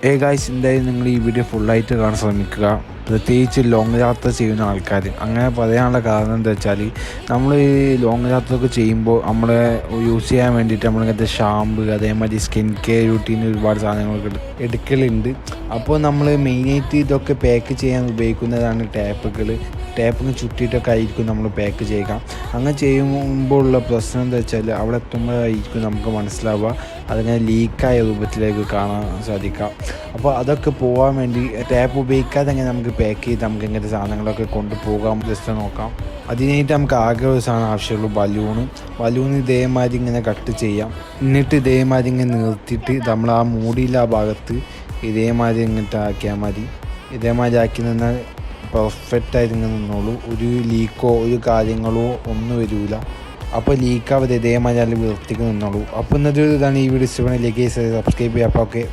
Guys, എന്തായാലും നിങ്ങൾ ഈ വീഡിയോ ഫുള്ളായിട്ട് കാണാൻ ശ്രമിക്കുക. പ്രത്യേകിച്ച് ലോങ് യാത്ര ചെയ്യുന്ന ആൾക്കാർ. അങ്ങനെ പറയാനുള്ള കാരണം എന്താ വെച്ചാൽ, നമ്മൾ ഈ ലോങ് യാത്രയൊക്കെ ചെയ്യുമ്പോൾ നമ്മളെ യൂസ് ചെയ്യാൻ വേണ്ടിയിട്ട് നമ്മളിങ്ങനത്തെ ഷാമ്പു, അതേമാതിരി സ്കിൻ കെയർ റുട്ടീൻ ഒരുപാട് സാധനങ്ങളൊക്കെ എടുക്കലുണ്ട്. അപ്പോൾ നമ്മൾ മെയിനായിട്ട് ഇതൊക്കെ പാക്ക് ചെയ്യാൻ ഉപയോഗിക്കുന്നതാണ് ടാപ്പിന് ചുറ്റിയിട്ടൊക്കെ ആയിരിക്കും നമ്മൾ പാക്ക് ചെയ്യുക. അങ്ങനെ ചെയ്യുമ്പോൾ ഉള്ള പ്രശ്നം എന്താ വെച്ചാൽ, അവിടെ എത്തുമ്പോഴായിരിക്കും നമുക്ക് മനസ്സിലാവുക അതിങ്ങനെ ലീക്കായ രൂപത്തിലേക്ക് കാണാൻ സാധിക്കാം. അപ്പോൾ അതൊക്കെ പോകാൻ വേണ്ടി ടാപ്പ് ഉപയോഗിക്കാതെ തന്നെ നമുക്ക് പാക്ക് ചെയ്ത് നമുക്ക് ഇങ്ങനത്തെ സാധനങ്ങളൊക്കെ കൊണ്ടുപോകാൻ ജസ്റ്റ് നോക്കാം. അതിനായിട്ട് നമുക്ക് ആകെ ഒരു സാധനം ആവശ്യമുള്ളൂ, ബലൂൺ ഇതേമാതിരി ഇങ്ങനെ കട്ട് ചെയ്യാം. എന്നിട്ട് ഇതേമാതിരി ഇങ്ങനെ നിർത്തിയിട്ട് നമ്മൾ ആ മൂടിയില്ല ആ ഭാഗത്ത് ഇതേമാതിരി ഇങ്ങോട്ട് ആക്കിയാൽ മതി. ഇതേമാതിരി ആക്കി നിന്നാൽ പെർഫെക്റ്റായിട്ട് ഇങ്ങനെ നിന്നോളൂ. ഒരു ലീക്കോ ഒരു കാര്യങ്ങളോ ഒന്നും വരില്ല. അപ്പോൾ ലീക്കാവാതെ ഇതേമാതിരി വൃത്തിക്ക് നിന്നോളൂ. അപ്പോൾ ഇന്നത്തെ ഇതാണ് ഈ വീഡിയോ. ഇഷ്ടപ്പെടുന്ന ലൈക്ക് സബ്സ്ക്രൈബ് ചെയ്യാം. അപ്പോൾ ഓക്കെ.